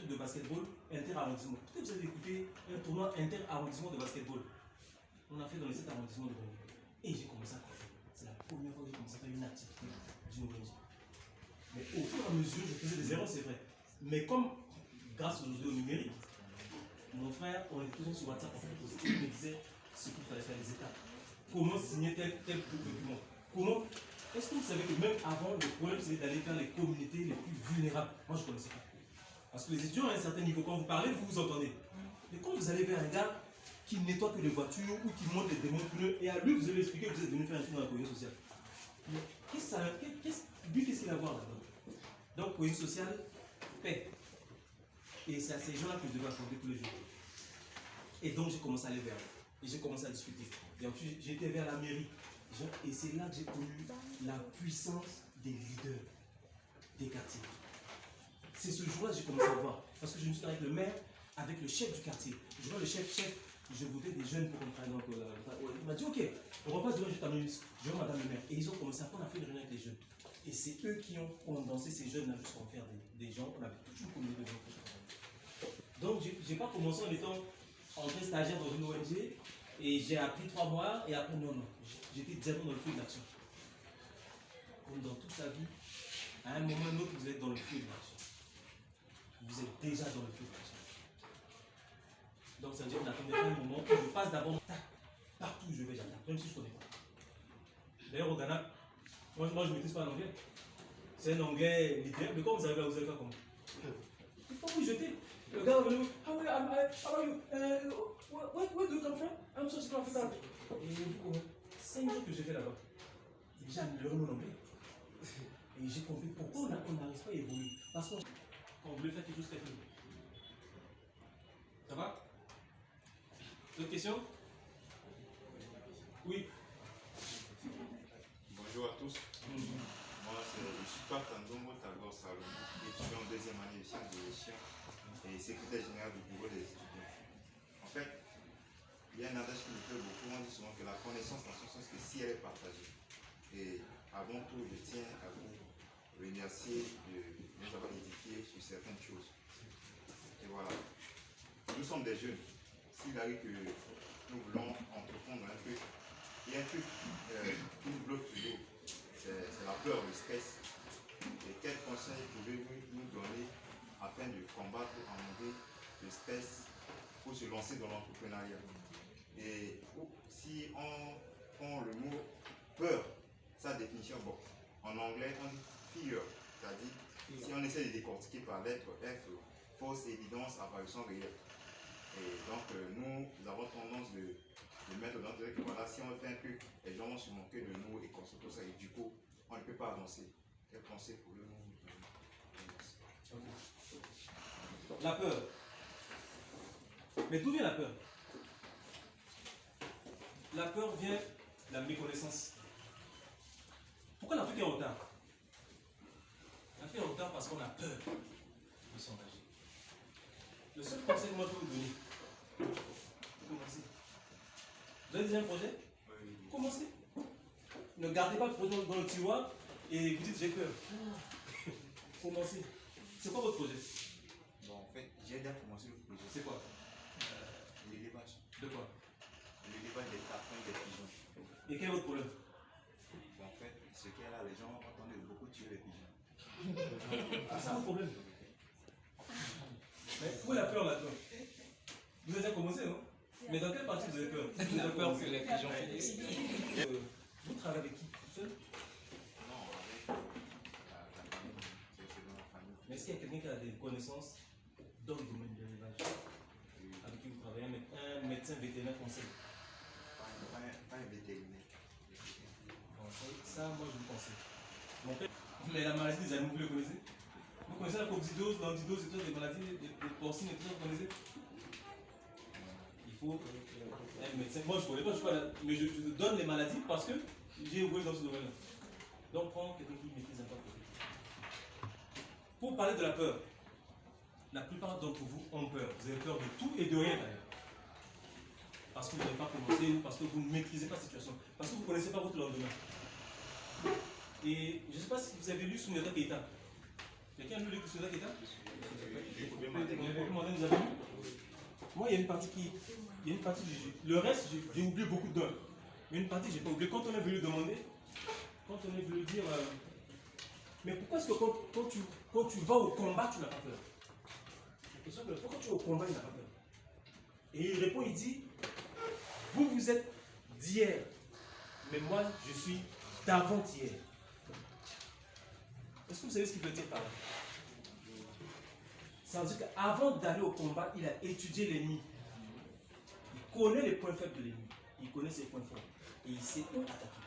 truc de basketball inter-arrondissement. Peut-être vous avez écouté un tournoi inter-arrondissement de basketball. On a fait dans les 7 arrondissements de Bangui. Et j'ai commencé à courir. C'est la première fois que j'ai commencé à faire une activité d'une ONG. Mais au fur et à mesure, je faisais des erreurs, c'est vrai. Mais comme, grâce aujourd'hui au numérique, mon frère, on était toujours sur WhatsApp, en fait, il me disait ce qu'il fallait faire, les étapes. Comment signer tel document. Comment. Est-ce que vous savez que même avant, le problème c'est d'aller vers les communautés les plus vulnérables. Moi, je ne connaissais pas. Parce que les étudiants à un certain niveau, quand vous parlez, vous vous entendez. Mais quand vous allez vers un gars qui nettoie que les voitures ou qui monte les démonte pneus, et à lui, vous allez expliquer que vous êtes venu faire un truc dans la cohésion sociale. Mais qu'est-ce qu'il a à voir là-dedans? Donc, cohésion sociale, paix. Et c'est à ces gens-là que je devais affronter tous les jours. Et donc, j'ai commencé à aller vers eux. Et j'ai commencé à discuter. Et ensuite, j'étais vers la mairie. Et c'est là que j'ai connu la puissance des leaders des quartiers. C'est ce jour-là que j'ai commencé à voir. Parce que je me suis avec le maire, avec le chef du quartier. Je vois le chef, je votais des jeunes pour qu'on travaille. Donc, il m'a dit, ok, on repasse devant, je t'amène, je vois madame le maire. Et ils ont commencé à prendre, on a fait une réunion avec les jeunes. Et c'est eux qui ont condensé ces jeunes-là jusqu'à en faire des gens. On avait toute une communauté de gens. Donc, je n'ai pas commencé en étant entré stagiaire dans une ONG. Et j'ai appris 3 mois, et après, non. J'étais directement dans le feu de l'action. Comme dans toute sa vie, à un moment ou un autre, vous êtes dans le feu de l'action. Vous êtes déjà dans le feu de l'action. Donc, ça veut dire qu'on n'attendait pas un moment où je passe d'abord, partout où je vais, j'attaque, même si je ne connais pas. D'ailleurs, au Ghana, moi je ne maîtrise pas l'anglais. C'est un anglais littéraire, mais quand vous arrivez là, vous allez faire comment? Il faut vous jeter. Le gars va venir, how are you? Where do you come from? I'm so from Africa. Et vous, 5 jours que j'ai fait là-bas, j'ai amélioré mon anglais. Et j'ai compris pourquoi on n'arrive pas à évoluer. Parce qu'on voulait faire quelque chose de très cool. Ça va? D'autres questions? Oui. Bonjour à tous. Moi, je suis pas Tanzongo Tagor Salon, étudiant en 2e année de sciences de gestion et secrétaire général du bureau des étudiants. En fait, il y a un adage qui me plaît beaucoup. On dit souvent que la connaissance n'a son sens que si elle est partagée. Et avant tout, je tiens à vous remercier de nous avoir édifié sur certaines choses. Et voilà. Nous sommes des jeunes. S'il arrive que nous voulons entreprendre un truc, il y a un truc qui nous bloque toujours, c'est la peur, le stress. Et quels conseils pouvez-vous nous donner afin de combattre, enlever le stress pour se lancer dans l'entrepreneuriat? Et si on prend le mot peur, sa définition, bon, en anglais on dit fear, c'est-à-dire si on essaie de décortiquer par lettre F, fausse évidence, apparition réelle. Et donc nous avons tendance de mettre dans le que voilà, si on fait un truc, les gens vont se moquer de nous et qu'on se pose ça et du coup, on ne peut pas avancer. Quel conseil pour le monde? La peur. Mais d'où vient la peur? La peur vient de la méconnaissance. Pourquoi l'Afrique est en retard? L'Afrique est en retard parce qu'on a peur de s'engager. Le seul conseil que moi je peux vous donner, commencez. Vous avez déjà un projet? Oui. Commencez. Ne gardez pas le projet dans le tiroir et vous dites j'ai peur. Commencez. C'est quoi votre projet? Bon, en fait, j'ai déjà commencé le projet. C'est quoi? L'élevage. De quoi? L'élevage des tapins des pigeons. Et quel est votre problème? Bon, en fait, ce qu'il y a là, les gens entendent beaucoup tuer les pigeons. Ah, c'est un problème. Mais où est la peur là-dedans? Vous avez déjà commencé, non? Mais dans quelle partie vous avez peur? Vous avez peur que les pigeons finissent. Vous travaillez avec qui? Seul? Non, avec la famille, c'est dans la famille. Mais est-ce qu'il y a quelqu'un qui a des connaissances dans le domaine de l'élevage avec qui vous travaillez? Un médecin vétérinaire conseil? Pas un vétérinaire. Bon, ça, moi je vous conseille. Mon père, mais la maladie des animaux, vous le connaissez? Vous connaissez la coccidose, l'antidose et tout, les maladies, les porcines et tout ça, vous connaissez? Il faut un médecin. Moi je ne connais pas, je suis pas là, mais je te donne les maladies parce que j'ai évolué dans ce domaine-là. Donc prends quelqu'un qui maîtrise un peu. Pour parler de la peur, la plupart d'entre vous ont peur. Vous avez peur de tout et de rien d'ailleurs. Parce que vous n'avez pas commencé ou parce que vous ne maîtrisez pas la situation. Parce que vous ne connaissez pas votre lendemain. Et je ne sais pas si vous avez lu Soundiata Keita. Quelqu'un a lu le livre de Soundiata Keita? il y a une partie qui. Il y a une partie, le reste, j'ai oublié beaucoup de données. Mais une partie, j'ai pas oublié. Quand on est venu demander, quand on est venu dire, mais pourquoi est-ce que quand tu vas au combat, tu n'as pas peur? La question est, pourquoi tu vas au combat, il n'a pas peur? Et il répond, il dit, vous êtes d'hier, mais moi, je suis d'avant-hier. Est-ce que vous savez ce qu'il veut dire par là? Ça veut dire qu'avant d'aller au combat, il a étudié l'ennemi. Il connaît les points faibles de l'ennemi. Il connaît ses points forts. Et il sait où attaquer.